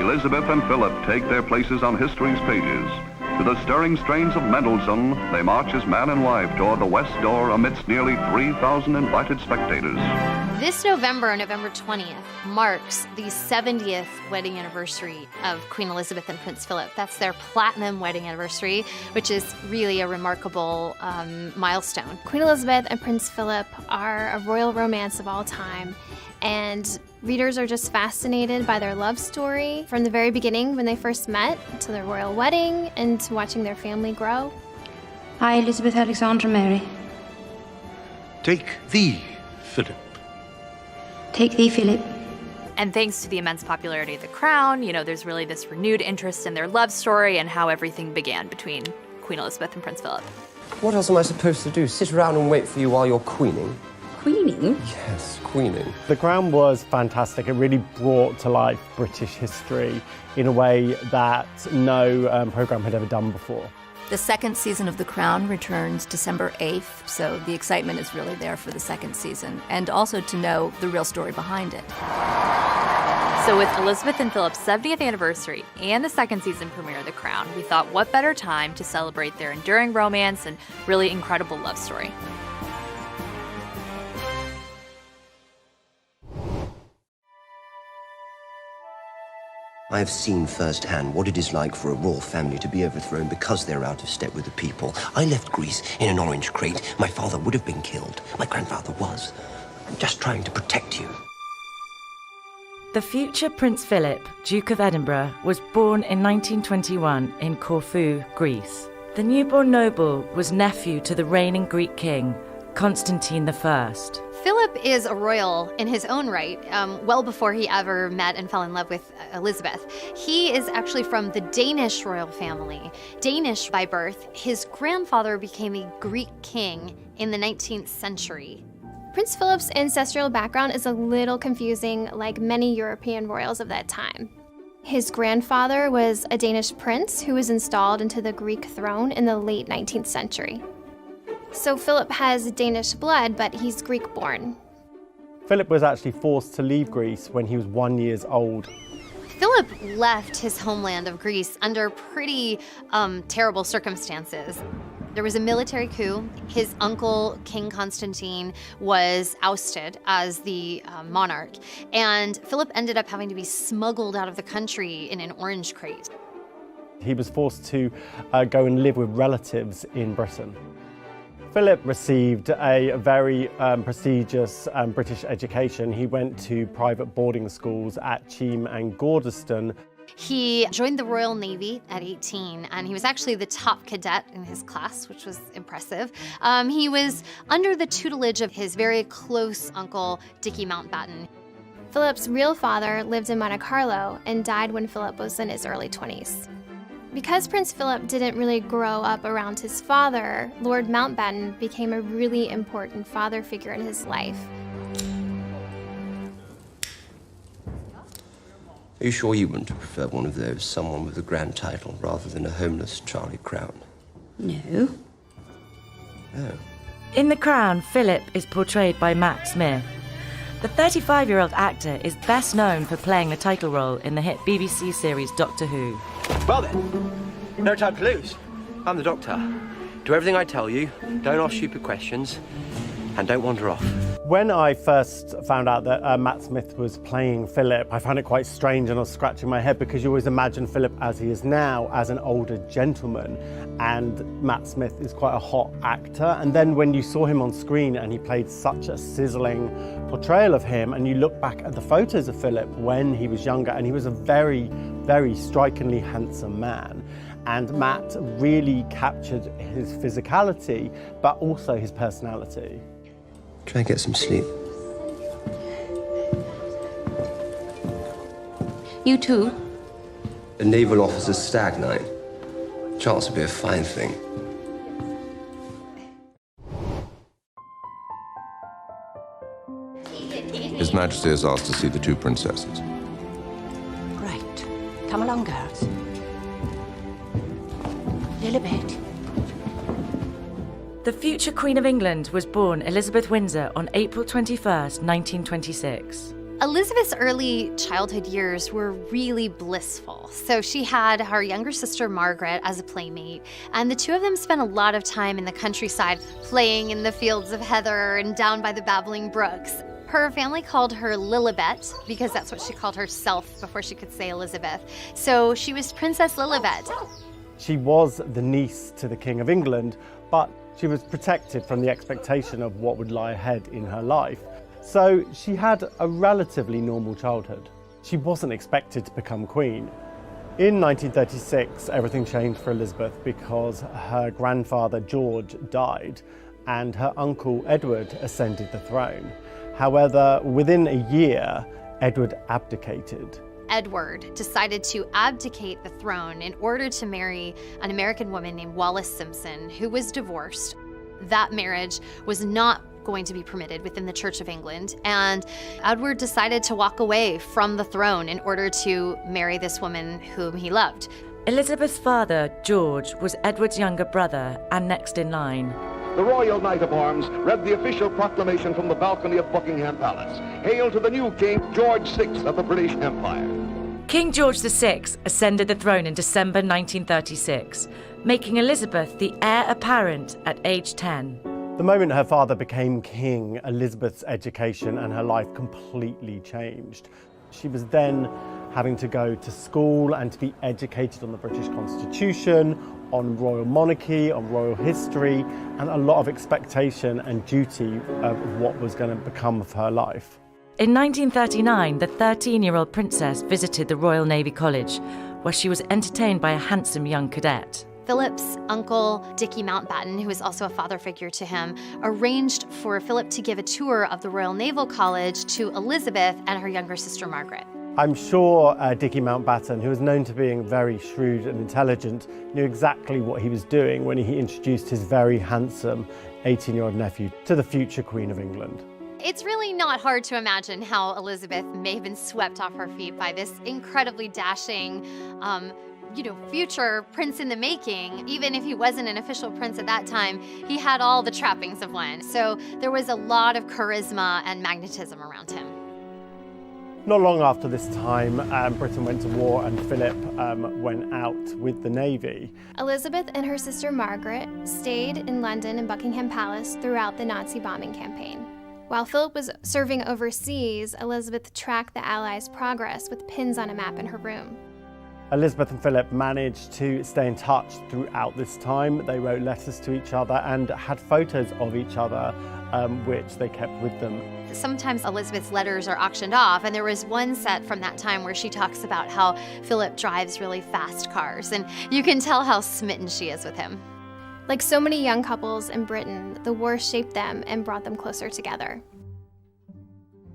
Elizabeth and Philip take their places on history's pages. To the stirring strains of Mendelssohn, they march as man and wife toward the west door amidst nearly 3,000 invited spectators. This November, November 20th, marks the 70th wedding anniversary of Queen Elizabeth and Prince Philip. That's their platinum wedding anniversary, which is really a remarkable milestone. Queen Elizabeth and Prince Philip are a royal romance of all time, and readers are just fascinated by their love story from the very beginning when they first met to their royal wedding and to watching their family grow. I, Elizabeth Alexandra Mary. Take thee, Philip. Take thee, Philip. And thanks to the immense popularity of The Crown, there's really this renewed interest in their love story and how everything began between Queen Elizabeth and Prince Philip. What else am I supposed to do? Sit around and wait for you while you're queening? Queening? Yes, queening. The Crown was fantastic. It really brought to life British history in a way that no programme had ever done before. The second season of The Crown returns December 8th, so the excitement is really there for the second season, and also to know the real story behind it. So with Elizabeth and Philip's 70th anniversary and the second season premiere of The Crown, we thought what better time to celebrate their enduring romance and really incredible love story. I have seen firsthand what it is like for a royal family to be overthrown because they're out of step with the people. I left Greece in an orange crate. My father would have been killed. My grandfather was. I'm just trying to protect you. The future Prince Philip, Duke of Edinburgh, was born in 1921 in Corfu, Greece. The newborn noble was nephew to the reigning Greek king, Constantine I. Philip is a royal in his own right, well before he ever met and fell in love with Elizabeth. He is actually from the Danish royal family. Danish by birth, his grandfather became a Greek king in the 19th century. Prince Philip's ancestral background is a little confusing, like many European royals of that time. His grandfather was a Danish prince who was installed into the Greek throne in the late 19th century. So Philip has Danish blood, but he's Greek-born. Philip was actually forced to leave Greece when he was 1 year old. Philip left his homeland of Greece under pretty terrible circumstances. There was a military coup. His uncle, King Constantine, was ousted as the monarch, and Philip ended up having to be smuggled out of the country in an orange crate. He was forced to go and live with relatives in Britain. Philip received a very prestigious British education. He went to private boarding schools at Cheam and Gordeston. He joined the Royal Navy at 18, and he was actually the top cadet in his class, which was impressive. He was under the tutelage of his very close uncle, Dickie Mountbatten. Philip's real father lived in Monte Carlo and died when Philip was in his early 20s. Because Prince Philip didn't really grow up around his father, Lord Mountbatten became a really important father figure in his life. Are you sure you wouldn't have preferred one of those, someone with a grand title, rather than a homeless Charlie Crown? No. Oh. In The Crown, Philip is portrayed by Matt Smith. The 35-year-old actor is best known for playing the title role in the hit BBC series Doctor Who. Well then, no time to lose. I'm the Doctor. Do everything I tell you, don't ask stupid questions, and don't wander off. When I first found out that Matt Smith was playing Philip, I found it quite strange, and I was scratching my head because you always imagine Philip as he is now as an older gentleman, and Matt Smith is quite a hot actor. And then when you saw him on screen and he played such a sizzling portrayal of him, and you look back at the photos of Philip when he was younger, and he was a very, very strikingly handsome man. And Matt really captured his physicality, but also his personality. Try and get some sleep. You too? A naval officer's stag night. Chance would be a fine thing. His Majesty has asked to see the two princesses. Right. Come along, girls. Lilibet. The future Queen of England was born Elizabeth Windsor on April 21st, 1926. Elizabeth's early childhood years were really blissful. So she had her younger sister Margaret as a playmate, and the two of them spent a lot of time in the countryside playing in the fields of heather and down by the babbling brooks. Her family called her Lilibet because that's what she called herself before she could say Elizabeth. So she was Princess Lilibet. She was the niece to the King of England, but she was protected from the expectation of what would lie ahead in her life. So she had a relatively normal childhood. She wasn't expected to become queen. In 1936, everything changed for Elizabeth because her grandfather George died and her uncle Edward ascended the throne. However, within a year, Edward abdicated. Edward decided to abdicate the throne in order to marry an American woman named Wallis Simpson, who was divorced. That marriage was not going to be permitted within the Church of England, and Edward decided to walk away from the throne in order to marry this woman whom he loved. Elizabeth's father, George, was Edward's younger brother and next in line. The Royal Knight of Arms read the official proclamation from the balcony of Buckingham Palace. Hail to the new King, George VI of the British Empire. King George VI ascended the throne in December 1936, making Elizabeth the heir apparent at age 10. The moment her father became king, Elizabeth's education and her life completely changed. She was then having to go to school and to be educated on the British Constitution, on royal monarchy, on royal history, and a lot of expectation and duty of what was going to become of her life. In 1939, the 13-year-old princess visited the Royal Navy College, where she was entertained by a handsome young cadet. Philip's uncle, Dickie Mountbatten, who was also a father figure to him, arranged for Philip to give a tour of the Royal Naval College to Elizabeth and her younger sister Margaret. I'm sure Dickie Mountbatten, who was known to being very shrewd and intelligent, knew exactly what he was doing when he introduced his very handsome 18-year-old nephew to the future Queen of England. It's really not hard to imagine how Elizabeth may have been swept off her feet by this incredibly dashing, future prince in the making. Even if he wasn't an official prince at that time, he had all the trappings of one. So there was a lot of charisma and magnetism around him. Not long after this time, Britain went to war and Philip went out with the Navy. Elizabeth and her sister Margaret stayed in London and Buckingham Palace throughout the Nazi bombing campaign. While Philip was serving overseas, Elizabeth tracked the Allies' progress with pins on a map in her room. Elizabeth and Philip managed to stay in touch throughout this time. They wrote letters to each other and had photos of each other, which they kept with them. Sometimes Elizabeth's letters are auctioned off, and there was one set from that time where she talks about how Philip drives really fast cars, and you can tell how smitten she is with him. Like so many young couples in Britain, the war shaped them and brought them closer together.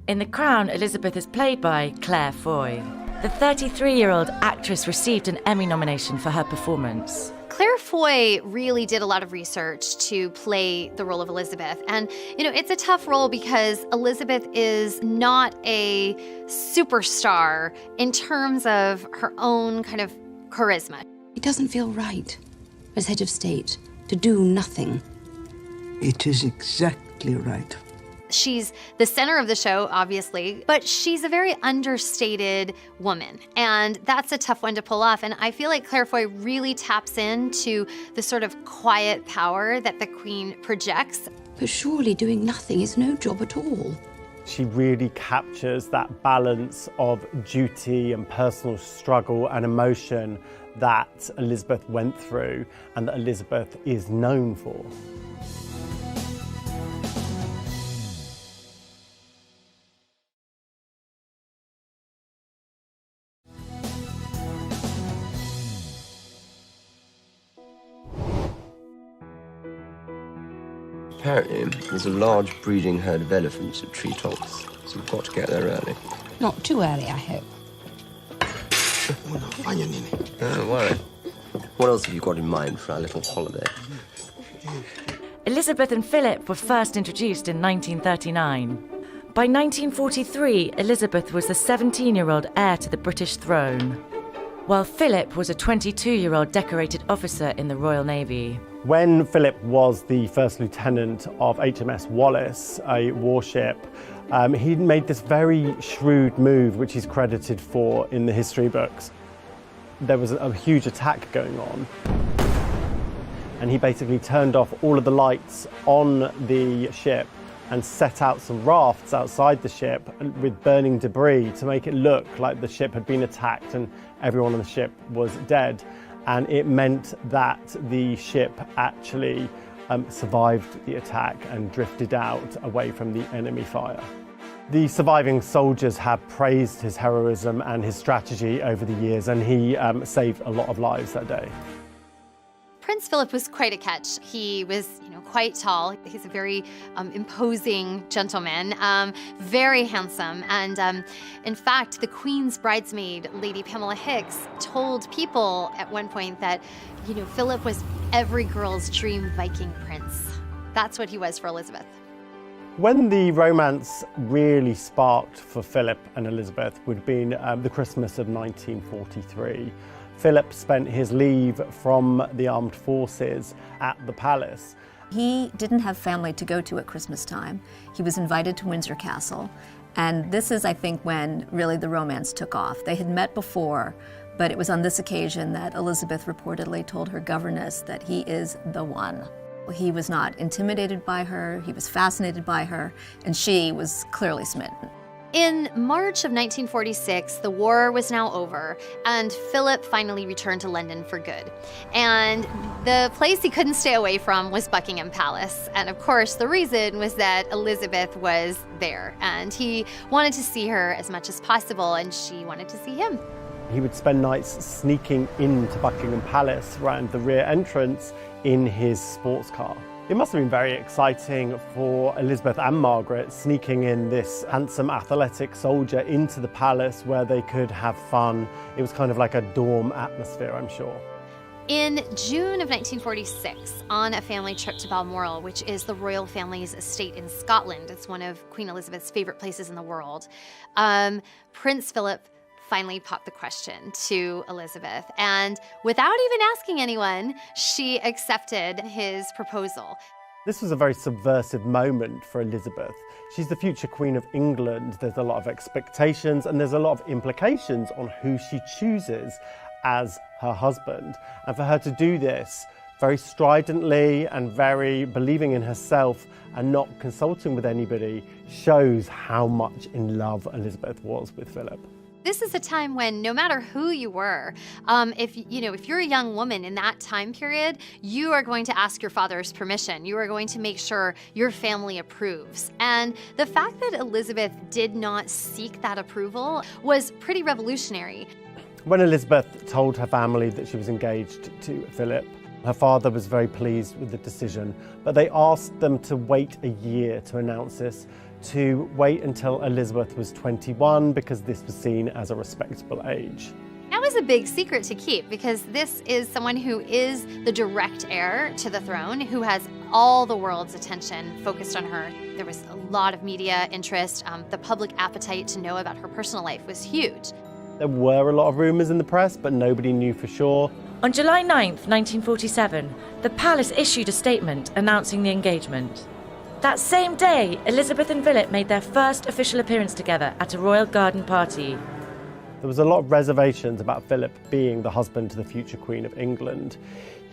In The Crown, Elizabeth is played by Claire Foy. The 33-year-old actress received an Emmy nomination for her performance. Claire Foy really did a lot of research to play the role of Elizabeth. And, it's a tough role because Elizabeth is not a superstar in terms of her own kind of charisma. It doesn't feel right, as head of state, to do nothing. It is exactly right. She's the center of the show, obviously, but she's a very understated woman, and that's a tough one to pull off. And I feel like Claire Foy really taps into the sort of quiet power that the Queen projects. But surely doing nothing is no job at all. She really captures that balance of duty and personal struggle and emotion that Elizabeth went through and that Elizabeth is known for. Apparently, there's a large breeding herd of elephants at Treetops, so we've got to get there early. Not too early, I hope. Don't worry. What else have you got in mind for our little holiday? Elizabeth and Philip were first introduced in 1939. By 1943, Elizabeth was the 17-year-old heir to the British throne, while Philip was a 22-year-old decorated officer in the Royal Navy. When Philip was the first lieutenant of HMS Wallace, a warship, he made this very shrewd move, which he's credited for in the history books. There was a huge attack going on, and he basically turned off all of the lights on the ship and set out some rafts outside the ship with burning debris to make it look like the ship had been attacked and everyone on the ship was dead. And it meant that the ship actually survived the attack and drifted out away from the enemy fire. The surviving soldiers have praised his heroism and his strategy over the years, and he saved a lot of lives that day. Prince Philip was quite a catch. He was, quite tall. He's a very imposing gentleman, very handsome. And in fact, the Queen's bridesmaid, Lady Pamela Hicks, told people at one point that, Philip was every girl's dream Viking prince. That's what he was for Elizabeth. When the romance really sparked for Philip and Elizabeth would have been the Christmas of 1943. Philip spent his leave from the armed forces at the palace. He didn't have family to go to at Christmas time. He was invited to Windsor Castle, and this is, I think, when really the romance took off. They had met before, but it was on this occasion that Elizabeth reportedly told her governess that he is the one. He was not intimidated by her, he was fascinated by her, and she was clearly smitten. In March of 1946, the war was now over, and Philip finally returned to London for good. And the place he couldn't stay away from was Buckingham Palace. And of course, the reason was that Elizabeth was there, and he wanted to see her as much as possible, and she wanted to see him. He would spend nights sneaking into Buckingham Palace around the rear entrance in his sports car. It must have been very exciting for Elizabeth and Margaret, sneaking in this handsome athletic soldier into the palace where they could have fun. It was kind of like a dorm atmosphere, I'm sure. In June of 1946, on a family trip to Balmoral, which is the royal family's estate in Scotland, it's one of Queen Elizabeth's favorite places in the world, Prince Philip finally popped the question to Elizabeth, and without even asking anyone, she accepted his proposal. This was a very subversive moment for Elizabeth. She's the future Queen of England. There's a lot of expectations and there's a lot of implications on who she chooses as her husband. And for her to do this very stridently and very believing in herself and not consulting with anybody shows how much in love Elizabeth was with Philip. This is a time when no matter who you were, if you're a young woman in that time period, you are going to ask your father's permission. You are going to make sure your family approves. And the fact that Elizabeth did not seek that approval was pretty revolutionary. When Elizabeth told her family that she was engaged to Philip, her father was very pleased with the decision, but they asked them to wait a year to announce this, to wait until Elizabeth was 21 because this was seen as a respectable age. That was a big secret to keep because this is someone who is the direct heir to the throne, who has all the world's attention focused on her. There was a lot of media interest. The public appetite to know about her personal life was huge. There were a lot of rumours in the press, but nobody knew for sure. On July 9th, 1947, the palace issued a statement announcing the engagement. That same day, Elizabeth and Philip made their first official appearance together at a royal garden party. There was a lot of reservations about Philip being the husband to the future Queen of England.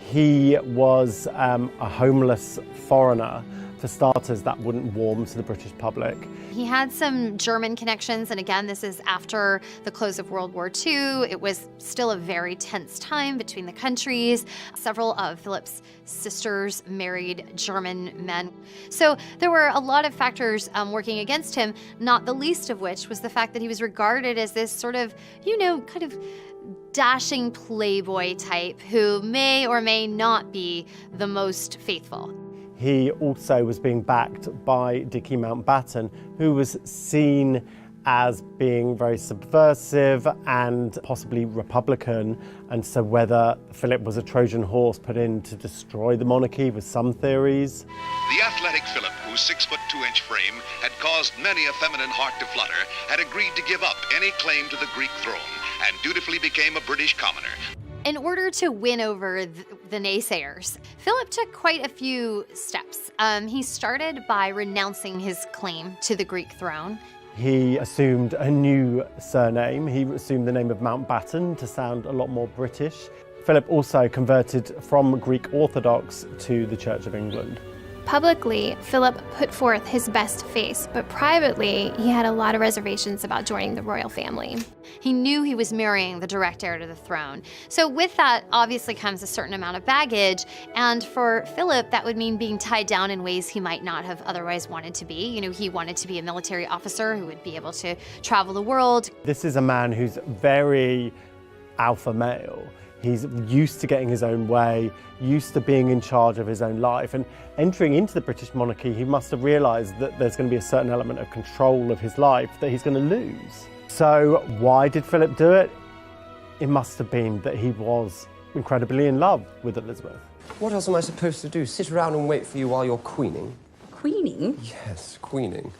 He was a homeless foreigner. For starters, that wouldn't warm to the British public. He had some German connections, and again, this is after the close of World War II. It was still a very tense time between the countries. Several of Philip's sisters married German men. So there were a lot of factors working against him, not the least of which was the fact that he was regarded as this sort of, kind of dashing playboy type who may or may not be the most faithful. He also was being backed by Dickie Mountbatten, who was seen as being very subversive and possibly Republican, and so whether Philip was a Trojan horse put in to destroy the monarchy was some theories. The athletic Philip, whose 6'2" frame had caused many a feminine heart to flutter, had agreed to give up any claim to the Greek throne and dutifully became a British commoner. In order to win over the naysayers, Philip took quite a few steps. He started by renouncing his claim to the Greek throne. He assumed a new surname. He assumed the name of Mountbatten to sound a lot more British. Philip also converted from Greek Orthodox to the Church of England. Publicly, Philip put forth his best face, but privately, he had a lot of reservations about joining the royal family. He knew he was marrying the direct heir to the throne. So with that obviously comes a certain amount of baggage, and for Philip, that would mean being tied down in ways he might not have otherwise wanted to be. You know, he wanted to be a military officer who would be able to travel the world. This is a man who's very alpha male. He's used to getting his own way, used to being in charge of his own life. And entering into the British monarchy, he must have realised that there's going to be a certain element of control of his life that he's going to lose. So why did Philip do it? It must have been that he was incredibly in love with Elizabeth. What else am I supposed to do? Sit around and wait for you while you're queening? Queening? Yes, queening.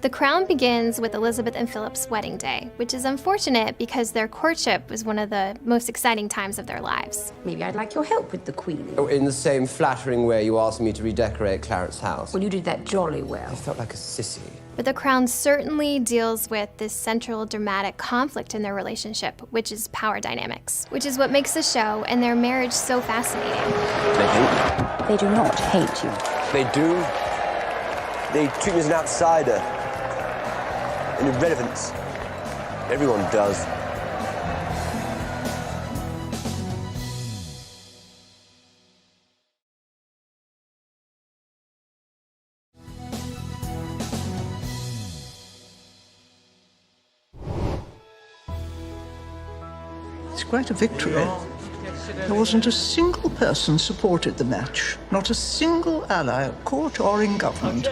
The crown begins with Elizabeth and Philip's wedding day, which is unfortunate because their courtship was one of the most exciting times of their lives. Maybe I'd like your help with the queening. Oh, in the same flattering way you asked me to redecorate Clarence's house. Well, you did that jolly well. I felt like a sissy. But the crown certainly deals with this central dramatic conflict in their relationship, which is power dynamics, which is what makes the show and their marriage so fascinating. They hate you. They do not hate you. They do. They treat me as an outsider. An irrelevance. Everyone does. It's quite a victory. There wasn't a single person supported the match, not a single ally at court or in government.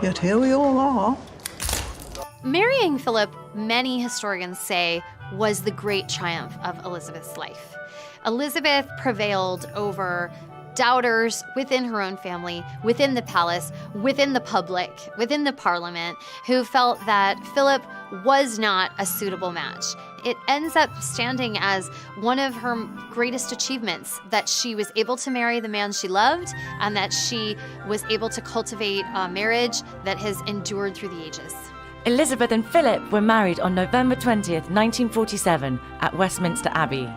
Yet here we all are. Marrying Philip, many historians say, was the great triumph of Elizabeth's life. Elizabeth prevailed over doubters within her own family, within the palace, within the public, within the parliament, who felt that Philip was not a suitable match. It ends up standing as one of her greatest achievements, that she was able to marry the man she loved and that she was able to cultivate a marriage that has endured through the ages. Elizabeth and Philip were married on November 20th, 1947 at Westminster Abbey.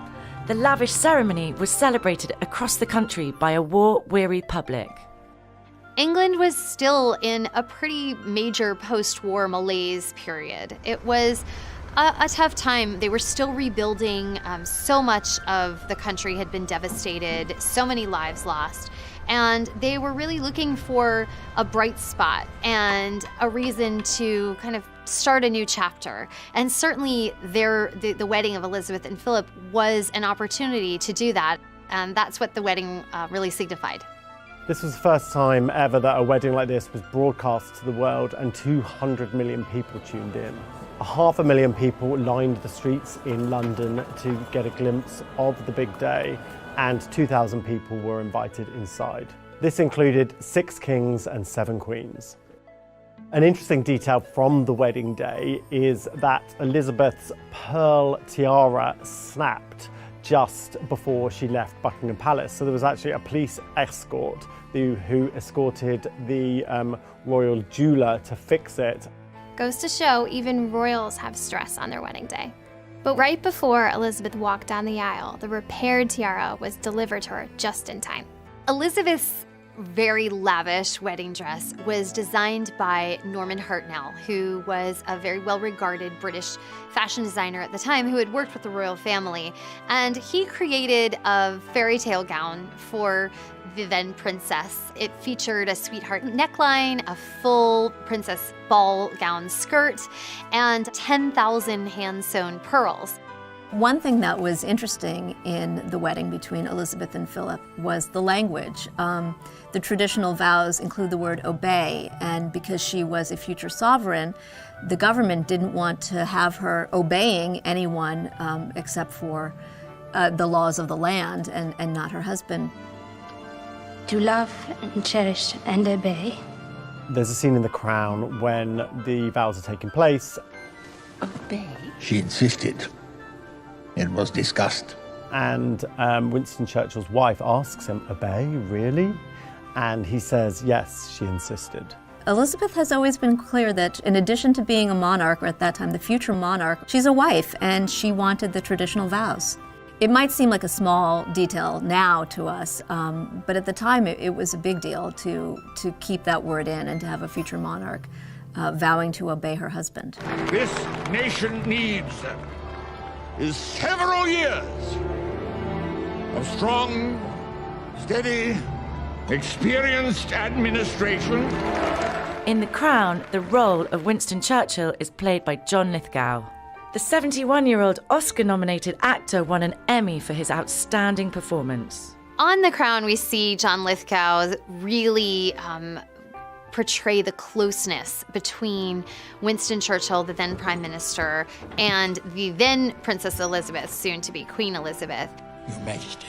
The lavish ceremony was celebrated across the country by a war-weary public. England was still in a pretty major post-war malaise period. It was a tough time. They were still rebuilding. So much of the country had been devastated, so many lives lost. And they were really looking for a bright spot and a reason to kind of start a new chapter. And certainly the wedding of Elizabeth and Philip was an opportunity to do that. And that's what the wedding really signified. This was the first time ever that a wedding like this was broadcast to the world, and 200 million people tuned in. 500,000 people lined the streets in London to get a glimpse of the big day, and 2,000 people were invited inside. This included 6 kings and 7 queens. An interesting detail from the wedding day is that Elizabeth's pearl tiara snapped just before she left Buckingham Palace. So there was actually a police escort who escorted the royal jeweler to fix it. Goes to show even royals have stress on their wedding day. But right before Elizabeth walked down the aisle, the repaired tiara was delivered to her just in time. Elizabeth's very lavish wedding dress was designed by Norman Hartnell, who was a very well-regarded British fashion designer at the time who had worked with the royal family. And he created a fairy tale gown for the then princess. It featured a sweetheart neckline, a full princess ball gown skirt, and 10,000 hand-sewn pearls. One thing that was interesting in the wedding between Elizabeth and Philip was the language. The traditional vows include the word obey, and because she was a future sovereign, the government didn't want to have her obeying anyone except for the laws of the land and not her husband. To love and cherish and obey. There's a scene in The Crown when the vows are taking place. Obey? She insisted. It was discussed. And Winston Churchill's wife asks him, obey, really? And he says, yes, she insisted. Elizabeth has always been clear that in addition to being a monarch, or at that time the future monarch, she's a wife and she wanted the traditional vows. It might seem like a small detail now to us, but at the time it was a big deal to keep that word in and to have a future monarch vowing to obey her husband. This nation needs is several years of strong, steady, experienced administration. In The Crown, the role of Winston Churchill is played by John Lithgow. The 71-year-old Oscar-nominated actor won an Emmy for his outstanding performance. On The Crown, we see John Lithgow really portray the closeness between Winston Churchill, the then Prime Minister, and the then Princess Elizabeth, soon to be Queen Elizabeth. Your Majesty.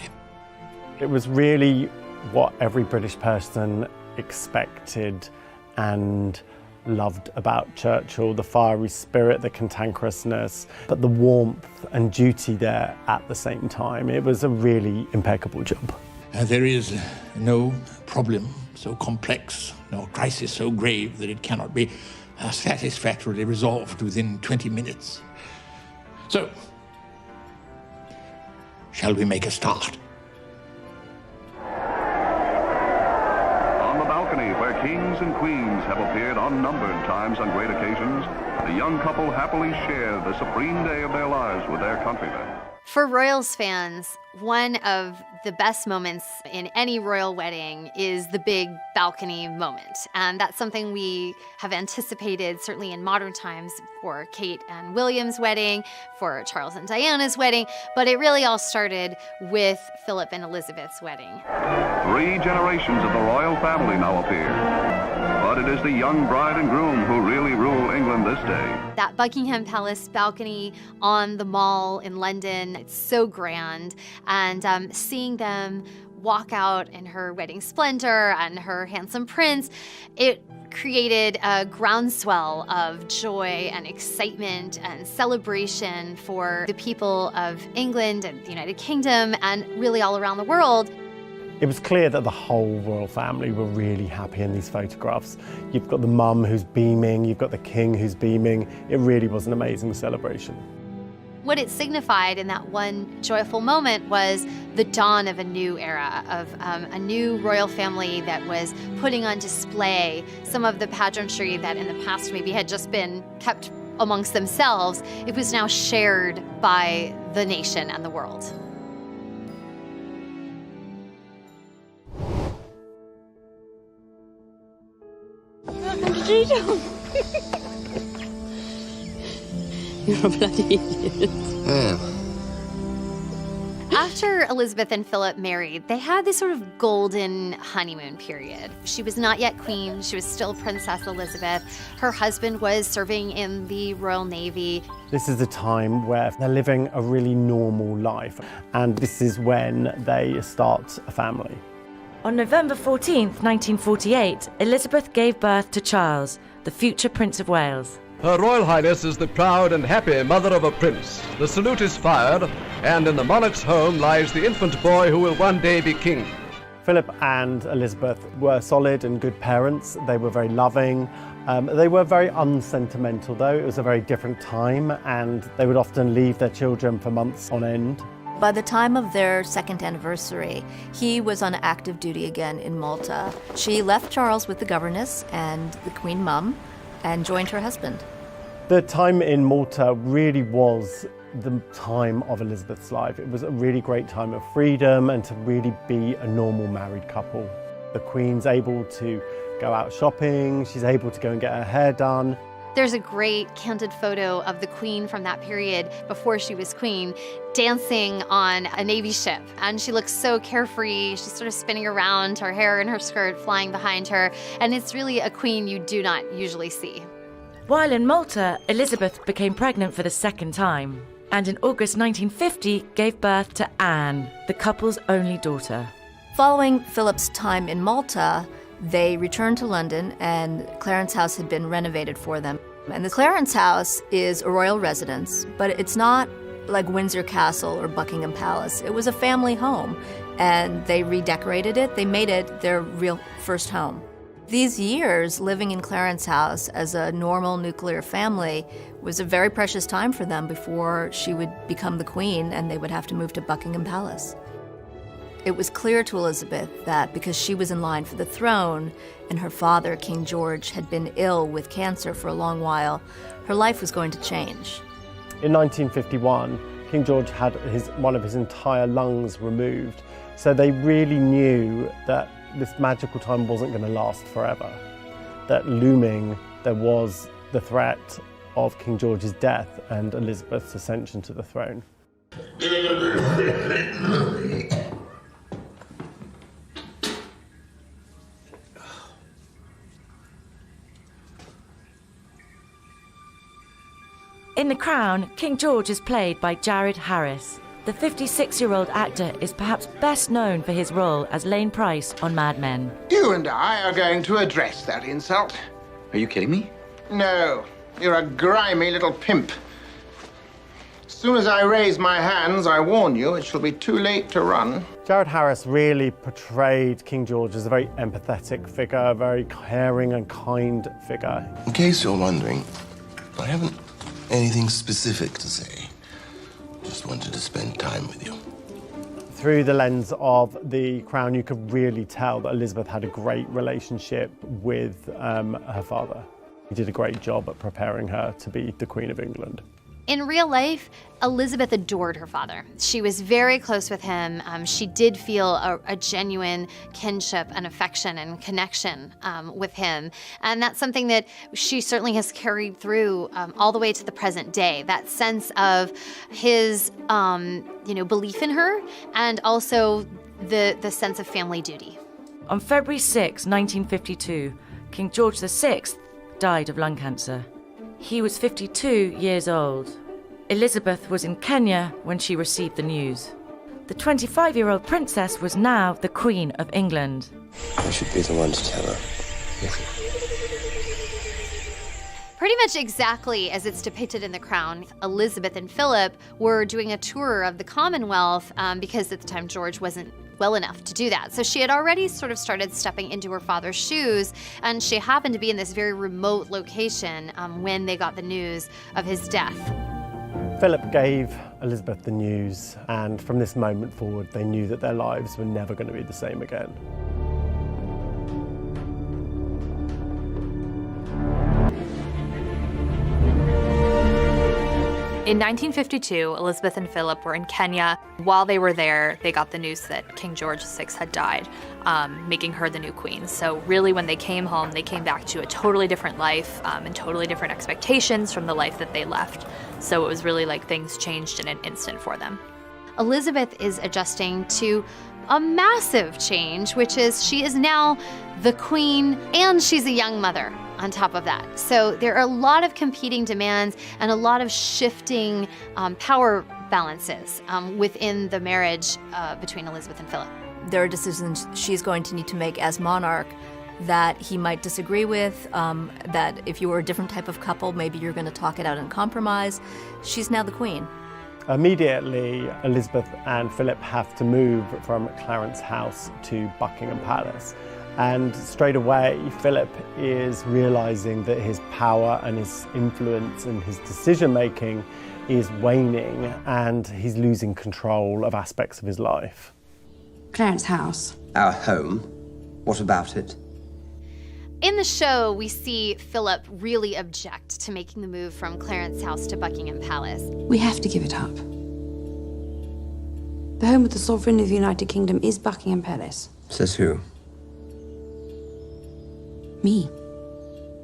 It was really what every British person expected and loved about Churchill, the fiery spirit, the cantankerousness, but the warmth and duty there at the same time. It was a really impeccable job. There is no problem so complex, no crisis so grave that it cannot be satisfactorily resolved within 20 minutes. So, shall we make a start? On the balcony where kings and queens have appeared unnumbered times on great occasions, the young couple happily share the supreme day of their lives with their countrymen. For Royals fans, one of the best moments in any royal wedding is the big balcony moment. And that's something we have anticipated, certainly in modern times, for Kate and William's wedding, for Charles and Diana's wedding, but it really all started with Philip and Elizabeth's wedding. 3 generations of the royal family now appear. But it is the young bride and groom who really rule England this day. That Buckingham Palace balcony on the Mall in London, it's so grand. And seeing them walk out in her wedding splendor and her handsome prince, it created a groundswell of joy and excitement and celebration for the people of England and the United Kingdom and really all around the world. It was clear that the whole royal family were really happy in these photographs. You've got the mum who's beaming, you've got the king who's beaming. It really was an amazing celebration. What it signified in that one joyful moment was the dawn of a new era, of a new royal family that was putting on display some of the pageantry that in the past maybe had just been kept amongst themselves. It was now shared by the nation and the world. You're a bloody idiot. After Elizabeth and Philip married, they had this sort of golden honeymoon period. She was not yet queen. She was still Princess Elizabeth. Her husband was serving in the Royal Navy. This is a time where they're living a really normal life, and this is when they start a family. On November 14th, 1948, Elizabeth gave birth to Charles, the future Prince of Wales. Her Royal Highness is the proud and happy mother of a prince. The salute is fired, and in the monarch's home lies the infant boy who will one day be king. Philip and Elizabeth were solid and good parents. They were very loving. They were very unsentimental, though. It was a very different time, and they would often leave their children for months on end. By the time of their second anniversary, he was on active duty again in Malta. She left Charles with the governess and the Queen Mum and joined her husband. The time in Malta really was the time of Elizabeth's life. It was a really great time of freedom and to really be a normal married couple. The Queen's able to go out shopping, she's able to go and get her hair done. There's a great candid photo of the Queen from that period before she was Queen dancing on a Navy ship. And she looks so carefree. She's sort of spinning around, her hair and her skirt flying behind her. And it's really a queen you do not usually see. While in Malta, Elizabeth became pregnant for the second time, and in August 1950 gave birth to Anne, the couple's only daughter. Following Philip's time in Malta, they returned to London and Clarence House had been renovated for them. And the Clarence House is a royal residence, but it's not like Windsor Castle or Buckingham Palace. It was a family home, and they redecorated it. They made it their real first home. These years living in Clarence House as a normal nuclear family was a very precious time for them before she would become the queen and they would have to move to Buckingham Palace. It was clear to Elizabeth that because she was in line for the throne and her father, King George, had been ill with cancer for a long while, her life was going to change. In 1951, King George had one of his entire lungs removed, so they really knew that this magical time wasn't going to last forever. That looming, there was the threat of King George's death and Elizabeth's ascension to the throne. In The Crown, King George is played by Jared Harris. The 56-year-old actor is perhaps best known for his role as Lane Price on Mad Men. You and I are going to address that insult. Are you kidding me? No, you're a grimy little pimp. As soon as I raise my hands, I warn you, it shall be too late to run. Jared Harris really portrayed King George as a very empathetic figure, a very caring and kind figure. In case you're wondering, I haven't anything specific to say. Just wanted to spend time with you. Through the lens of The Crown, you could really tell that Elizabeth had a great relationship with her father. He did a great job at preparing her to be the Queen of England. In real life, Elizabeth adored her father. She was very close with him. She did feel a genuine kinship and affection and connection with him. And that's something that she certainly has carried through all the way to the present day. That sense of his belief in her and also the sense of family duty. On February 6, 1952, King George VI died of lung cancer. He was 52 years old. Elizabeth was in Kenya when she received the news. The 25-year-old princess was now the Queen of England. I should be the one to tell her. Pretty much exactly as it's depicted in The Crown, Elizabeth and Philip were doing a tour of the Commonwealth because at the time George wasn't well enough to do that. So she had already sort of started stepping into her father's shoes, and she happened to be in this very remote location when they got the news of his death. Philip gave Elizabeth the news, and from this moment forward, they knew that their lives were never going to be the same again. In 1952, Elizabeth and Philip were in Kenya. While they were there, they got the news that King George VI had died, making her the new queen. So really, when they came home, they came back to a totally different life and totally different expectations from the life that they left. So it was really like things changed in an instant for them. Elizabeth is adjusting to a massive change, which is she is now the queen and she's a young mother on top of that. So there are a lot of competing demands and a lot of shifting power balances within the marriage between Elizabeth and Philip. There are decisions she's going to need to make as monarch that he might disagree with, that if you were a different type of couple, maybe you're going to talk it out and compromise. She's now the queen. Immediately, Elizabeth and Philip have to move from Clarence House to Buckingham Palace. And straight away, Philip is realizing that his power and his influence and his decision-making is waning, and he's losing control of aspects of his life. Clarence House. Our home? What about it? In the show, we see Philip really object to making the move from Clarence House to Buckingham Palace. We have to give it up. The home of the Sovereign of the United Kingdom is Buckingham Palace. Says who? Me.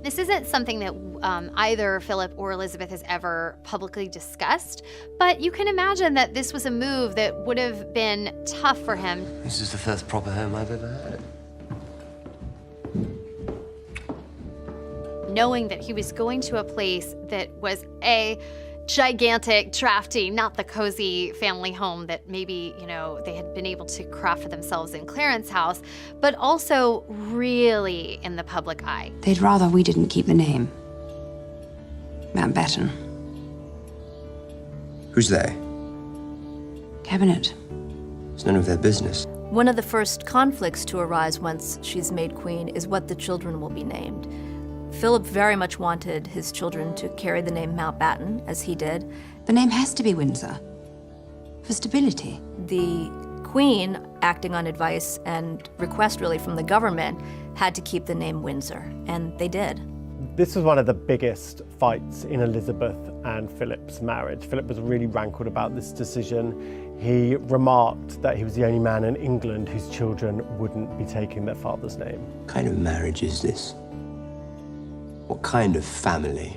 This isn't something that either Philip or Elizabeth has ever publicly discussed, but you can imagine that this was a move that would have been tough for him. This is the first proper home I've ever had. Knowing that he was going to a place that was a gigantic, drafty, not the cozy family home that maybe, they had been able to craft for themselves in Clarence House, but also really in the public eye. They'd rather we didn't keep the name. Mountbatten. Who's they? Cabinet. It's none of their business. One of the first conflicts to arise once she's made queen is what the children will be named. Philip very much wanted his children to carry the name Mountbatten, as he did. The name has to be Windsor, for stability. The Queen, acting on advice and request really from the government, had to keep the name Windsor, and they did. This was one of the biggest fights in Elizabeth and Philip's marriage. Philip was really rankled about this decision. He remarked that he was the only man in England whose children wouldn't be taking their father's name. What kind of marriage is this? What kind of family?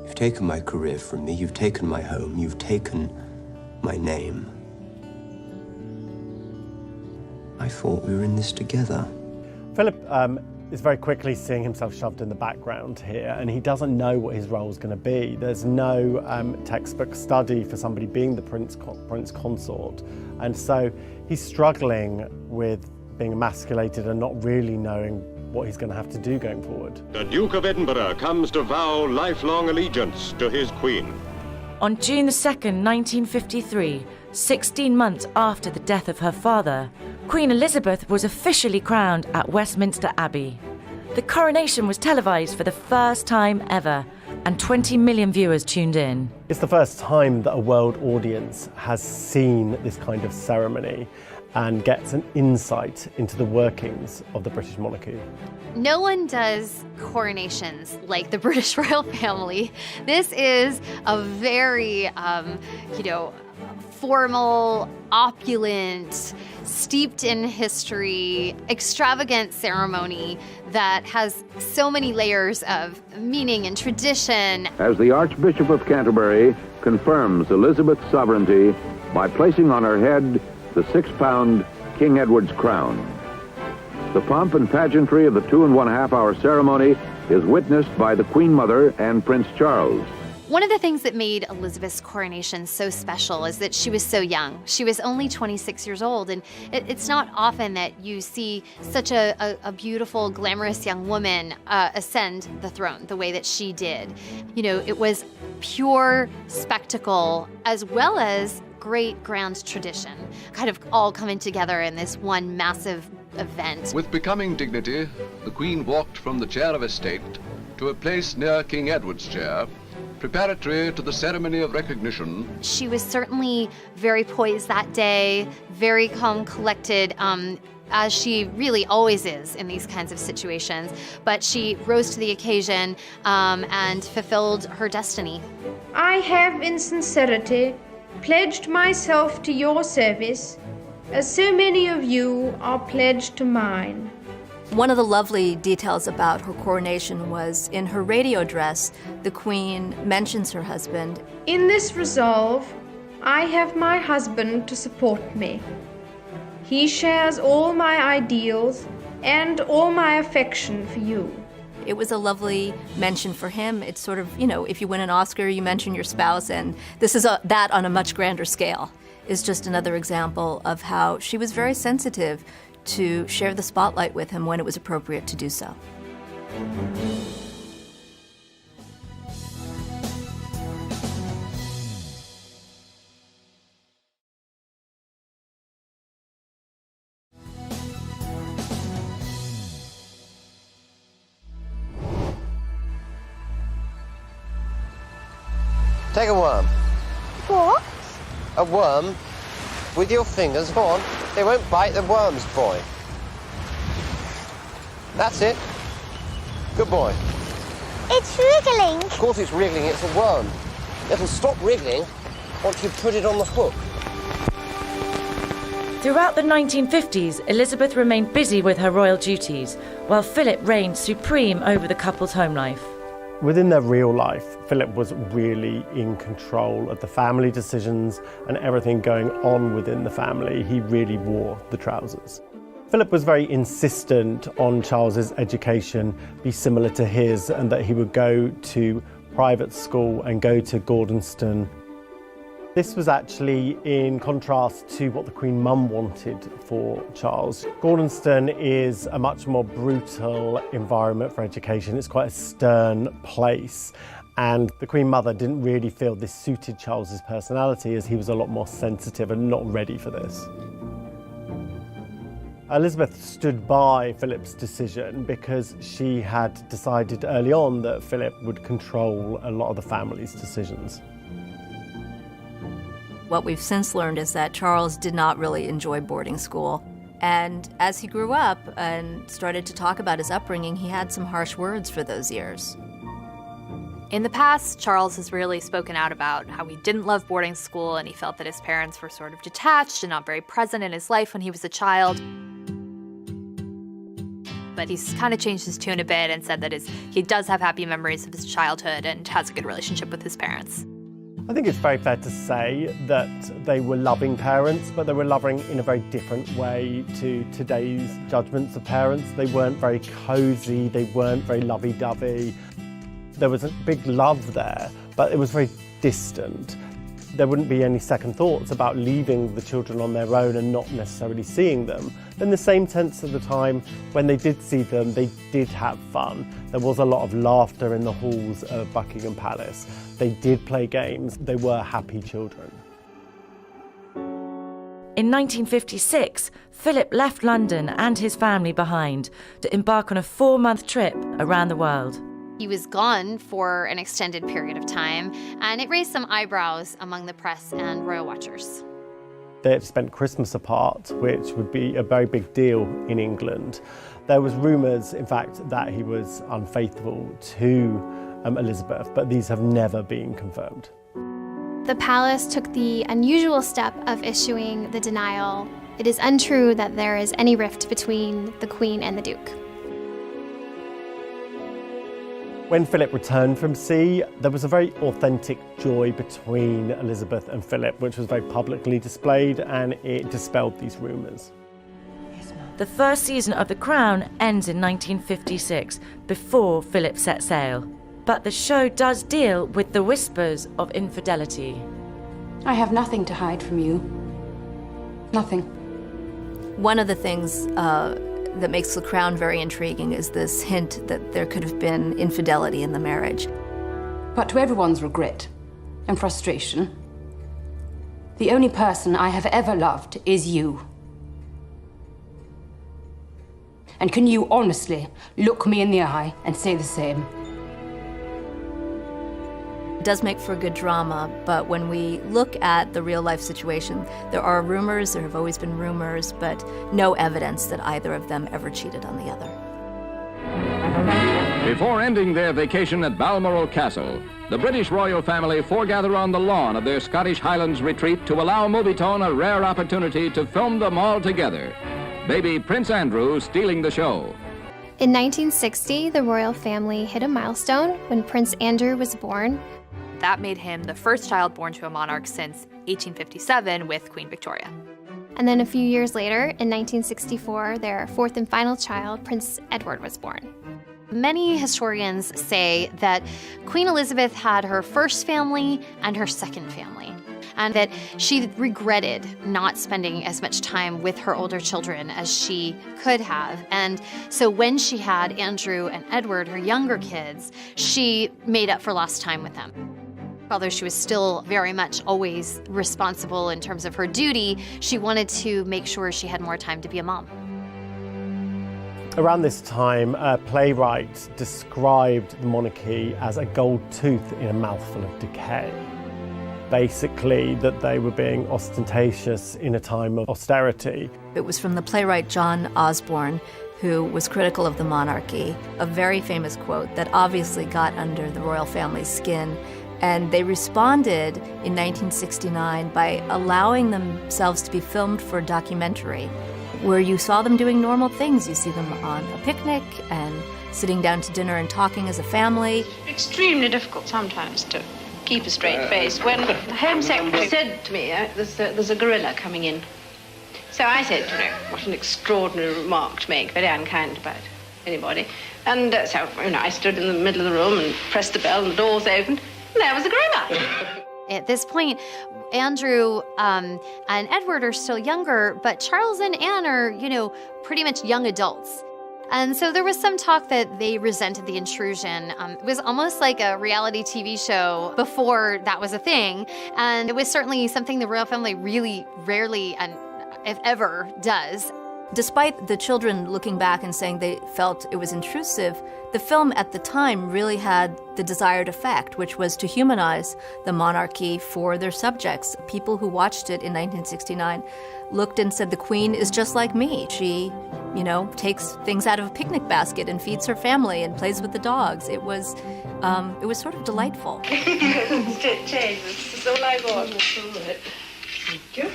You've taken my career from me, you've taken my home, you've taken my name. I thought we were in this together. Philip is very quickly seeing himself shoved in the background here, and he doesn't know what his role is going to be. There's no textbook study for somebody being the prince consort, and so he's struggling with being emasculated and not really knowing what he's going to have to do going forward. The Duke of Edinburgh comes to vow lifelong allegiance to his queen. On June 2nd, 1953, 16 months after the death of her father, Queen Elizabeth was officially crowned at Westminster Abbey. The coronation was televised for the first time ever, and 20 million viewers tuned in. It's the first time that a world audience has seen this kind of ceremony and gets an insight into the workings of the British monarchy. No one does coronations like the British royal family. This is a very, formal, opulent, steeped in history, extravagant ceremony that has so many layers of meaning and tradition. As the Archbishop of Canterbury confirms Elizabeth's sovereignty by placing on her head the 6-pound King Edward's crown. The pomp and pageantry of the 2.5-hour ceremony is witnessed by the Queen Mother and Prince Charles. One of the things that made Elizabeth's coronation so special is that she was so young. She was only 26 years old, and it's not often that you see such a beautiful, glamorous young woman ascend the throne the way that she did. You know, it was pure spectacle as well as great grand tradition, kind of all coming together in this one massive event. With becoming dignity, the Queen walked from the chair of estate to a place near King Edward's chair, preparatory to the ceremony of recognition. She was certainly very poised that day, very calm, collected, as she really always is in these kinds of situations. But she rose to the occasion and fulfilled her destiny. I have in sincerity pledged myself to your service, as so many of you are pledged to mine. One of the lovely details about her coronation was in her radio address, the Queen mentions her husband. In this resolve, I have my husband to support me. He shares all my ideals and all my affection for you. It was a lovely mention for him. It's sort of, if you win an Oscar, you mention your spouse, and this is that on a much grander scale. Is just another example of how she was very sensitive to share the spotlight with him when it was appropriate to do so. Take a worm. What? A worm with your fingers. Go on. They won't bite the worms, boy. That's it. Good boy. It's wriggling. Of course it's wriggling. It's a worm. It'll stop wriggling once you put it on the hook. Throughout the 1950s, Elizabeth remained busy with her royal duties, while Philip reigned supreme over the couple's home life. Within their real life, Philip was really in control of the family decisions and everything going on within the family. He really wore the trousers. Philip was very insistent on Charles's education be similar to his, and that he would go to private school and go to Gordonston. This was actually in contrast to what the Queen Mum wanted for Charles. Gordonston is a much more brutal environment for education. It's quite a stern place. And the Queen Mother didn't really feel this suited Charles's personality, as he was a lot more sensitive and not ready for this. Elizabeth stood by Philip's decision because she had decided early on that Philip would control a lot of the family's decisions. What we've since learned is that Charles did not really enjoy boarding school. And as he grew up and started to talk about his upbringing, he had some harsh words for those years. In the past, Charles has really spoken out about how he didn't love boarding school and he felt that his parents were sort of detached and not very present in his life when he was a child. But he's kind of changed his tune a bit and said that he does have happy memories of his childhood and has a good relationship with his parents. I think it's very fair to say that they were loving parents, but they were loving in a very different way to today's judgments of parents. They weren't very cosy, they weren't very lovey-dovey. There was a big love there, but it was very distant. There wouldn't be any second thoughts about leaving the children on their own and not necessarily seeing them. In the same sense of the time, when they did see them, they did have fun. There was a lot of laughter in the halls of Buckingham Palace. They did play games. They were happy children. In 1956, Philip left London and his family behind to embark on a 4-month trip around the world. He was gone for an extended period of time, and it raised some eyebrows among the press and royal watchers. They had spent Christmas apart, which would be a very big deal in England. There was rumours, in fact, that he was unfaithful to Elizabeth, but these have never been confirmed. The palace took the unusual step of issuing the denial. It is untrue that there is any rift between the Queen and the Duke. When Philip returned from sea, there was a very authentic joy between Elizabeth and Philip, which was very publicly displayed, and it dispelled these rumours. The first season of The Crown ends in 1956, before Philip set sail. But the show does deal with the whispers of infidelity. I have nothing to hide from you. Nothing. One of the things that makes The Crown very intriguing is this hint that there could have been infidelity in the marriage. But to everyone's regret and frustration, the only person I have ever loved is you. And can you honestly look me in the eye and say the same? It does make for good drama, but when we look at the real-life situation, there are rumors, there have always been rumors, but no evidence that either of them ever cheated on the other. Before ending their vacation at Balmoral Castle, the British royal family foregather on the lawn of their Scottish Highlands retreat to allow Movietone a rare opportunity to film them all together. Baby Prince Andrew stealing the show. In 1960, the royal family hit a milestone when Prince Andrew was born. That made him the first child born to a monarch since 1857 with Queen Victoria. And then a few years later, in 1964, their fourth and final child, Prince Edward, was born. Many historians say that Queen Elizabeth had her first family and her second family, and that she regretted not spending as much time with her older children as she could have. And so when she had Andrew and Edward, her younger kids, she made up for lost time with them. Although she was still very much always responsible in terms of her duty, she wanted to make sure she had more time to be a mom. Around this time, a playwright described the monarchy as a gold tooth in a mouthful of decay. Basically, that they were being ostentatious in a time of austerity. It was from the playwright John Osborne, who was critical of the monarchy, a very famous quote that obviously got under the royal family's skin. And they responded in 1969 by allowing themselves to be filmed for a documentary where you saw them doing normal things. You see them on a picnic and sitting down to dinner and talking as a family. Extremely difficult sometimes to keep a straight face. When the Home Secretary said to me, there's a gorilla coming in. So I said, what an extraordinary remark to make, very unkind about anybody. And so, I stood in the middle of the room and pressed the bell and the doors opened. There was a gorilla. At this point, Andrew and Edward are still younger, but Charles and Anne are, pretty much young adults. And so there was some talk that they resented the intrusion. It was almost like a reality TV show before that was a thing. And it was certainly something the royal family really rarely, and if ever, does. Despite the children looking back and saying they felt it was intrusive, the film at the time really had the desired effect, which was to humanize the monarchy for their subjects. People who watched it in 1969 looked and said, the Queen is just like me. She, takes things out of a picnic basket and feeds her family and plays with the dogs. It was sort of delightful. That's all I want. Thank you.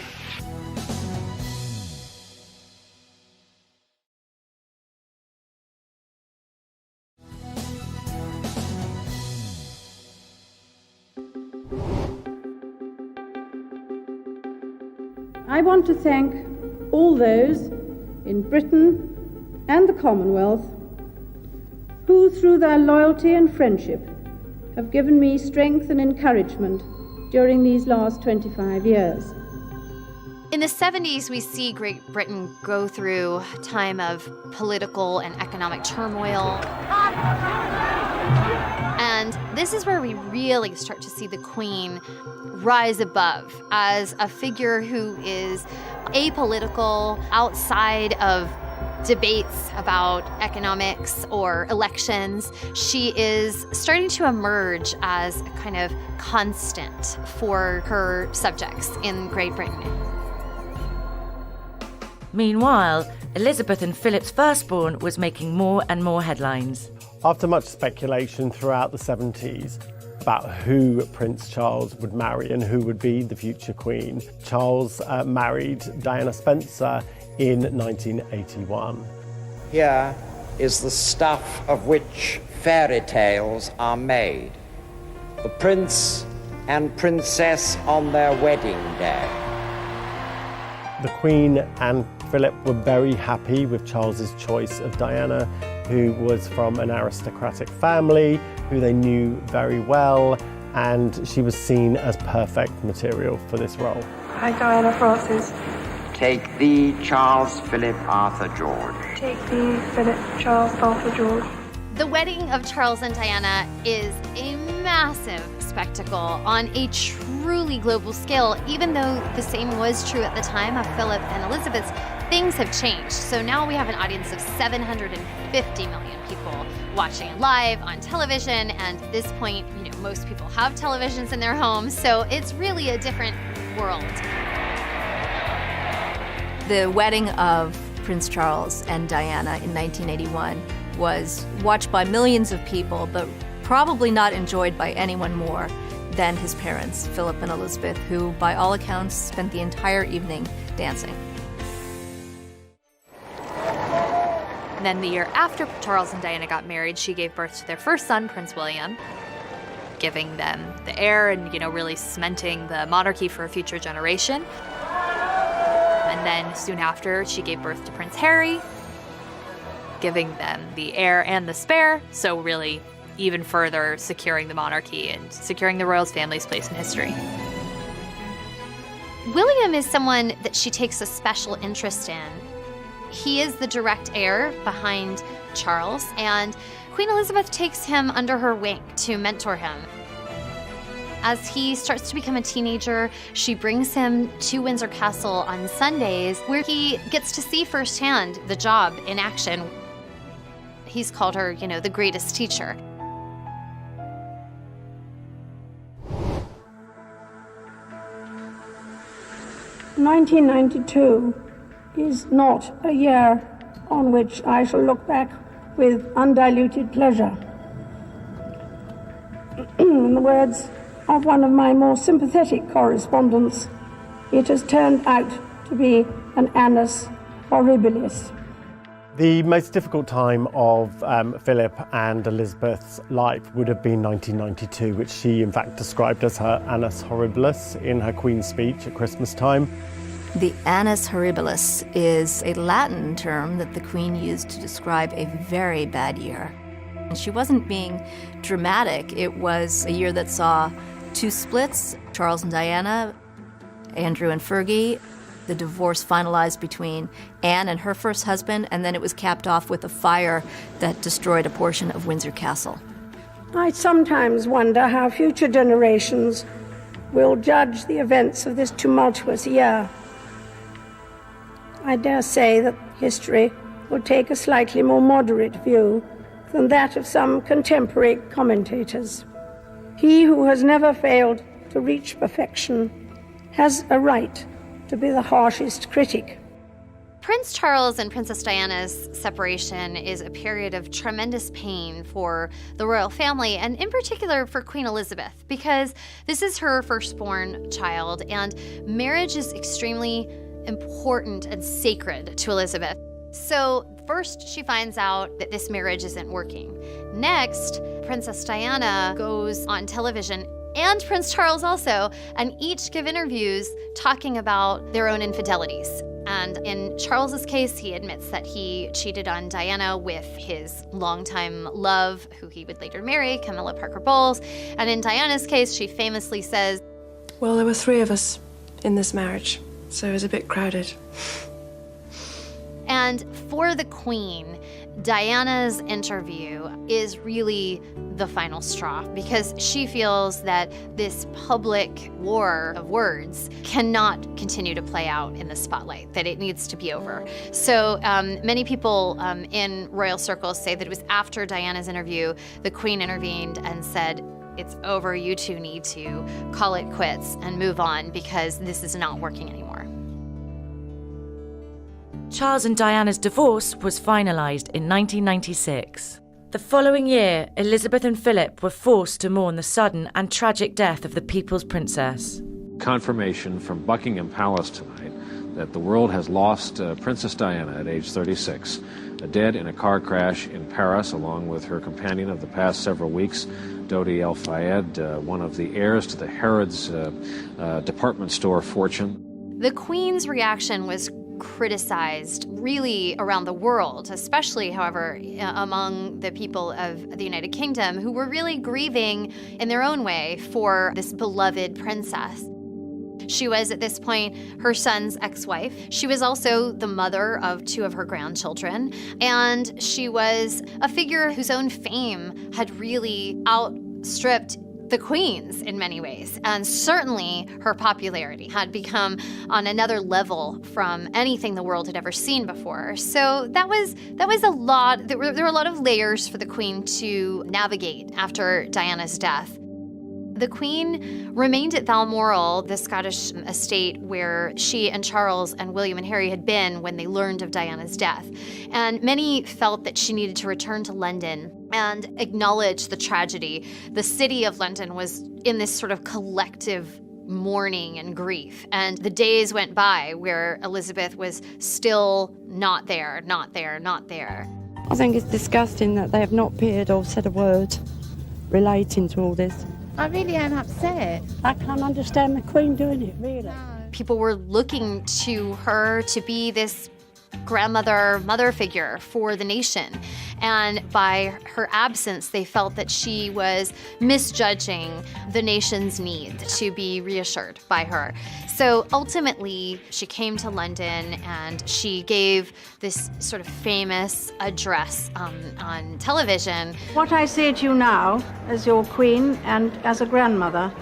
I want to thank all those in Britain and the Commonwealth who, through their loyalty and friendship, have given me strength and encouragement during these last 25 years. In the 70s, we see Great Britain go through a time of political and economic turmoil. And this is where we really start to see the Queen rise above as a figure who is apolitical, outside of debates about economics or elections. She is starting to emerge as a kind of constant for her subjects in Great Britain. Meanwhile, Elizabeth and Philip's firstborn was making more and more headlines. After much speculation throughout the 70s about who Prince Charles would marry and who would be the future Queen, Charles married Diana Spencer in 1981. Here is the stuff of which fairy tales are made. The prince and princess on their wedding day. The Queen and Philip were very happy with Charles's choice of Diana, who was from an aristocratic family, who they knew very well, and she was seen as perfect material for this role. I, Diana Frances. Take thee, Charles Philip Arthur George. Take thee, Philip Charles Arthur George. The wedding of Charles and Diana is a massive spectacle on a truly global scale. Even though the same was true at the time of Philip and Elizabeth's, things have changed. So now we have an audience of 750 million people watching it live on television. And at this point, most people have televisions in their homes. So it's really a different world. The wedding of Prince Charles and Diana in 1981 was watched by millions of people, but probably not enjoyed by anyone more than his parents, Philip and Elizabeth, who, by all accounts, spent the entire evening dancing. And then the year after Charles and Diana got married, she gave birth to their first son, Prince William, giving them the heir and, really cementing the monarchy for a future generation. And then soon after, she gave birth to Prince Harry, giving them the heir and the spare, so really even further securing the monarchy and securing the royal family's place in history. William is someone that she takes a special interest in. He is the direct heir behind Charles, and Queen Elizabeth takes him under her wing to mentor him. As he starts to become a teenager, she brings him to Windsor Castle on Sundays, where he gets to see firsthand the job in action. He's called her, the greatest teacher. "1992 is not a year on which I shall look back with undiluted pleasure. In the words of one of my more sympathetic correspondents, it has turned out to be an annus horribilis." The most difficult time of Philip and Elizabeth's life would have been 1992, which she in fact described as her annus horribilis in her Queen's speech at Christmas time. The annus horribilis is a Latin term that the Queen used to describe a very bad year. And she wasn't being dramatic. It was a year that saw two splits, Charles and Diana, Andrew and Fergie. the divorce finalized between Anne and her first husband, and then it was capped off with a fire that destroyed a portion of Windsor Castle. I sometimes wonder how future generations will judge the events of this tumultuous year. I dare say that history will take a slightly more moderate view than that of some contemporary commentators. He who has never failed to reach perfection has a right to be the harshest critic. Prince Charles and Princess Diana's separation is a period of tremendous pain for the royal family, and in particular for Queen Elizabeth, because this is her firstborn child, and marriage is extremely important and sacred to Elizabeth. So first she finds out that this marriage isn't working. Next, Princess Diana goes on television, and Prince Charles also, and each give interviews talking about their own infidelities. And in Charles's case, he admits that he cheated on Diana with his longtime love, who he would later marry, Camilla Parker Bowles. And in Diana's case, she famously says, Well, there were 3 of us in this marriage, so it was a bit crowded. And for the Queen, Diana's interview is really the final straw, because she feels that this public war of words cannot continue to play out in the spotlight, that it needs to be over. So many people in royal circles say that it was after Diana's interview, the Queen intervened and said, "It's over, you two need to call it quits and move on, because this is not working anymore." Charles and Diana's divorce was finalised in 1996. The following year, Elizabeth and Philip were forced to mourn the sudden and tragic death of the People's Princess. Confirmation from Buckingham Palace tonight that the world has lost Princess Diana at age 36, dead in a car crash in Paris, along with her companion of the past several weeks, Dodi El Fayed, one of the heirs to the Harrods department store fortune. The Queen's reaction was criticized really around the world, especially, however, among the people of the United Kingdom, who were really grieving in their own way for this beloved princess. She was, at this point, her son's ex-wife. She was also the mother of 2 of her grandchildren, and she was a figure whose own fame had really outstripped the Queen's in many ways, and certainly her popularity had become on another level from anything the world had ever seen before. So that was a lot. There were a lot of layers for the Queen to navigate after Diana's death. The Queen remained at Balmoral, the Scottish estate where she and Charles and William and Harry had been when they learned of Diana's death. And many felt that she needed to return to London and acknowledge the tragedy. The city of London was in this sort of collective mourning and grief. And the days went by where Elizabeth was still not there, not there, not there. I think it's disgusting that they have not appeared or said a word relating to all this. I really am upset. I can't understand the Queen doing it, really. People were looking to her to be this grandmother, mother figure for the nation. And by her absence, they felt that she was misjudging the nation's need to be reassured by her. So ultimately, she came to London and she gave this sort of famous address on television. What I say to you now, as your queen and as a grandmother,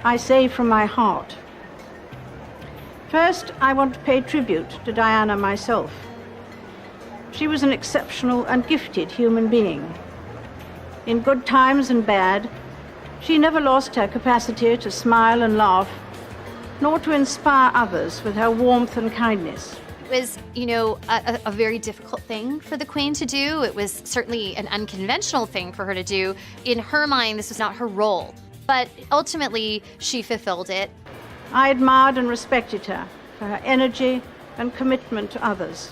I say from my heart. First, I want to pay tribute to Diana myself. She was an exceptional and gifted human being. In good times and bad, she never lost her capacity to smile and laugh, nor to inspire others with her warmth and kindness. It was, a very difficult thing for the Queen to do. It was certainly an unconventional thing for her to do. In her mind, this was not her role, but ultimately she fulfilled it. I admired and respected her for her energy and commitment to others,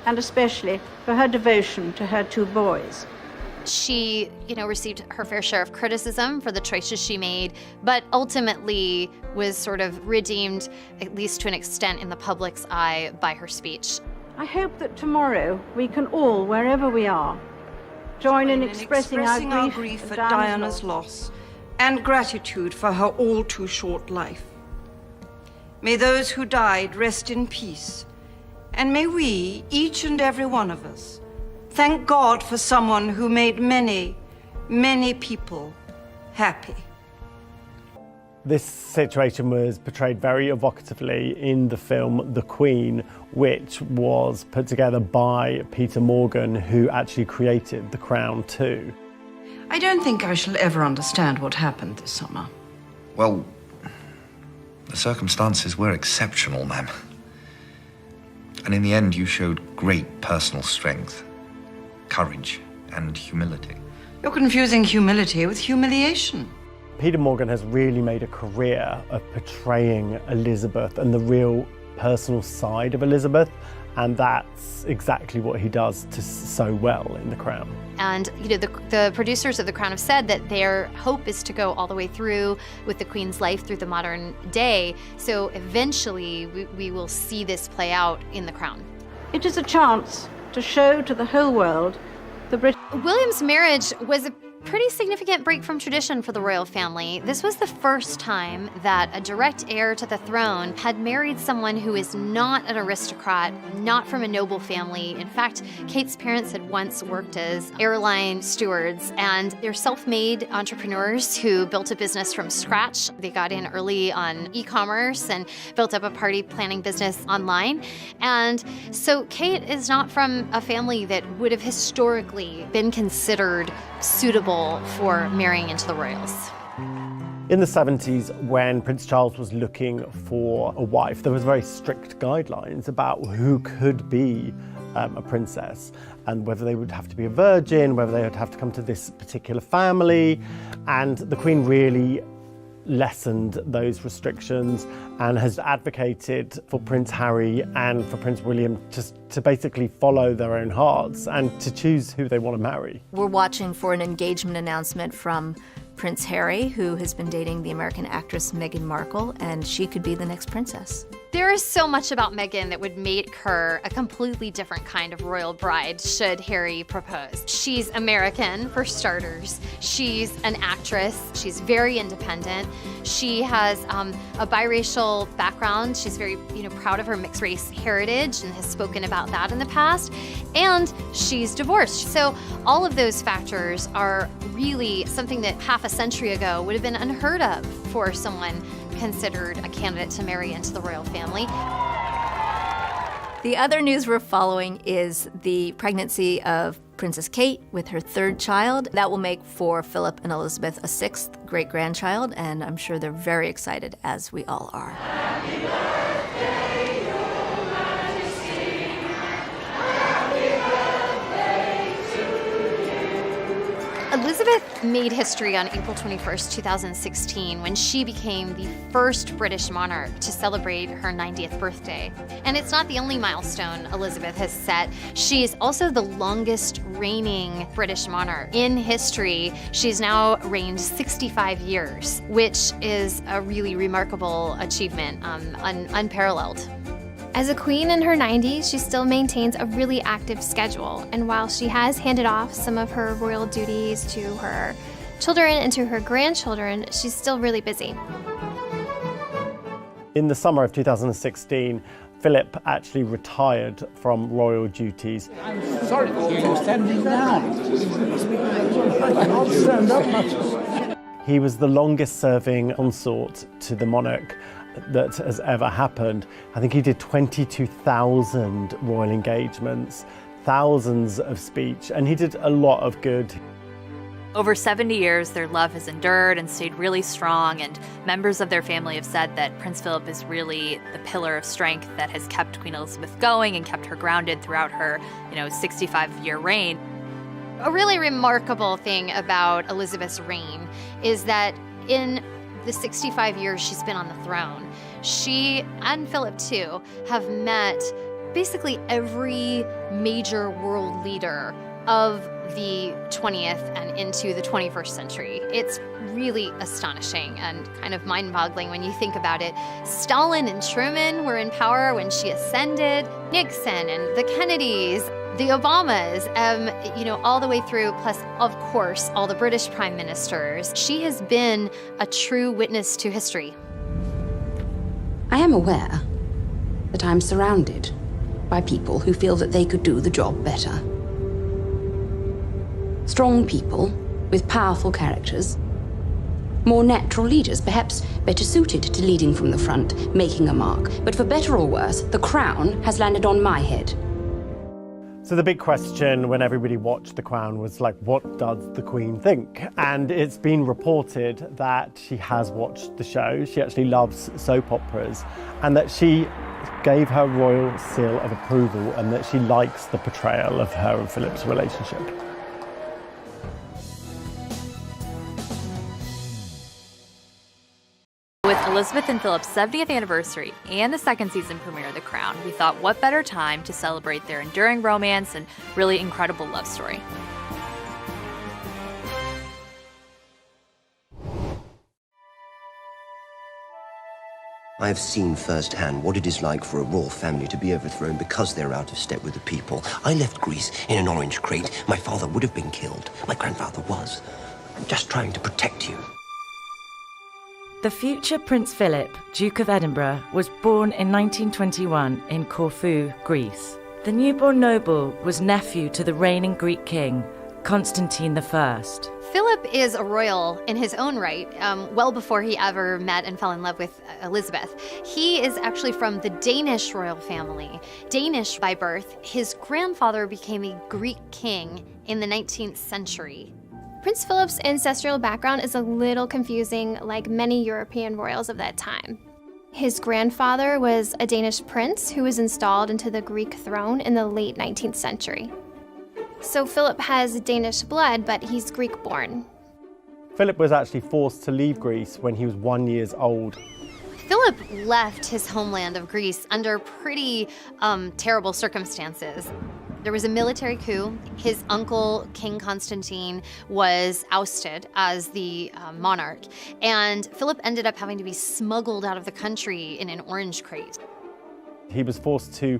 and especially for her devotion to her 2 boys. She, received her fair share of criticism for the choices she made, but ultimately was sort of redeemed, at least to an extent in the public's eye, by her speech. I hope that tomorrow we can all, wherever we are, join in expressing our grief at Diana's loss and gratitude for her all too short life. May those who died rest in peace. And may we, each and every one of us, thank God for someone who made many, many people happy. This situation was portrayed very evocatively in the film The Queen, which was put together by Peter Morgan, who actually created The Crown too. I don't think I shall ever understand what happened this summer. Well, the circumstances were exceptional, ma'am. And in the end, you showed great personal strength, courage, and humility. You're confusing humility with humiliation. Peter Morgan has really made a career of portraying Elizabeth and the real personal side of Elizabeth, and that's exactly what he does so well in The Crown. And the producers of The Crown have said that their hope is to go all the way through with the Queen's life through the modern day. So eventually we will see this play out in The Crown. It is a chance to show to the whole world the British. William's marriage was a pretty significant break from tradition for the royal family. This was the first time that a direct heir to the throne had married someone who is not an aristocrat, not from a noble family. In fact, Kate's parents had once worked as airline stewards, and they're self-made entrepreneurs who built a business from scratch. They got in early on e-commerce and built up a party planning business online. And so Kate is not from a family that would have historically been considered suitable for marrying into the royals. In the 70s, when Prince Charles was looking for a wife, there was very strict guidelines about who could be a princess and whether they would have to be a virgin, whether they would have to come to this particular family. And the Queen really lessened those restrictions and has advocated for Prince Harry and for Prince William to basically follow their own hearts and to choose who they want to marry. We're watching for an engagement announcement from Prince Harry, who has been dating the American actress Meghan Markle, and she could be the next princess. There is so much about Meghan that would make her a completely different kind of royal bride should Harry propose. She's American, for starters. She's an actress. She's very independent. She has a biracial background. She's very, proud of her mixed race heritage and has spoken about that in the past. And she's divorced. So all of those factors are really something that half a century ago would have been unheard of for someone considered a candidate to marry into the royal family. The other news we're following is the pregnancy of Princess Kate with her third child. That will make for Philip and Elizabeth a sixth great-grandchild, and I'm sure they're very excited, as we all are. Happy birthday, Your Majesty. Happy birthday to you. Elizabeth made history on April 21st, 2016, when she became the first British monarch to celebrate her 90th birthday. And it's not the only milestone Elizabeth has set. She is also the longest reigning British monarch in history. She's now reigned 65 years, which is a really remarkable achievement, unparalleled. As a queen in her 90s, she still maintains a really active schedule, and while she has handed off some of her royal duties to her children and to her grandchildren, she's still really busy. In the summer of 2016, Philip actually retired from royal duties. I'm sorry to hear you standing down. I can't stand up much. He was the longest serving consort to the monarch that has ever happened. I think he did 22,000 royal engagements, thousands of speech, and he did a lot of good. Over 70 years, their love has endured and stayed really strong, and members of their family have said that Prince Philip is really the pillar of strength that has kept Queen Elizabeth going and kept her grounded throughout her, 65-year reign. A really remarkable thing about Elizabeth's reign is that in the 65 years she's been on the throne, she and Philip too have met basically every major world leader of the 20th and into the 21st century. It's really astonishing and kind of mind-boggling when you think about it. Stalin and Truman were in power when she ascended, Nixon and the Kennedys, the Obamas, all the way through, plus, of course, all the British prime ministers. She has been a true witness to history. I am aware that I'm surrounded by people who feel that they could do the job better. Strong people with powerful characters. More natural leaders, perhaps better suited to leading from the front, making a mark. But for better or worse, the crown has landed on my head. So the big question when everybody watched The Crown was like, what does the Queen think? And it's been reported that she has watched the show, she actually loves soap operas, and that she gave her royal seal of approval and that she likes the portrayal of her and Philip's relationship. With Elizabeth and Philip's 70th anniversary and the second season premiere of The Crown, we thought what better time to celebrate their enduring romance and really incredible love story. I have seen firsthand what it is like for a royal family to be overthrown because they're out of step with the people. I left Greece in an orange crate. My father would have been killed. My grandfather was. I'm just trying to protect you. The future Prince Philip, Duke of Edinburgh, was born in 1921 in Corfu, Greece. The newborn noble was nephew to the reigning Greek king, Constantine I. Philip is a royal in his own right, well before he ever met and fell in love with Elizabeth. He is actually from the Danish royal family. Danish by birth, his grandfather became a Greek king in the 19th century. Prince Philip's ancestral background is a little confusing, like many European royals of that time. His grandfather was a Danish prince who was installed into the Greek throne in the late 19th century. So Philip has Danish blood, but he's Greek-born. Philip was actually forced to leave Greece when he was 1 year old. Philip left his homeland of Greece under pretty terrible circumstances. There was a military coup. His uncle, King Constantine, was ousted as the monarch, and Philip ended up having to be smuggled out of the country in an orange crate. He was forced to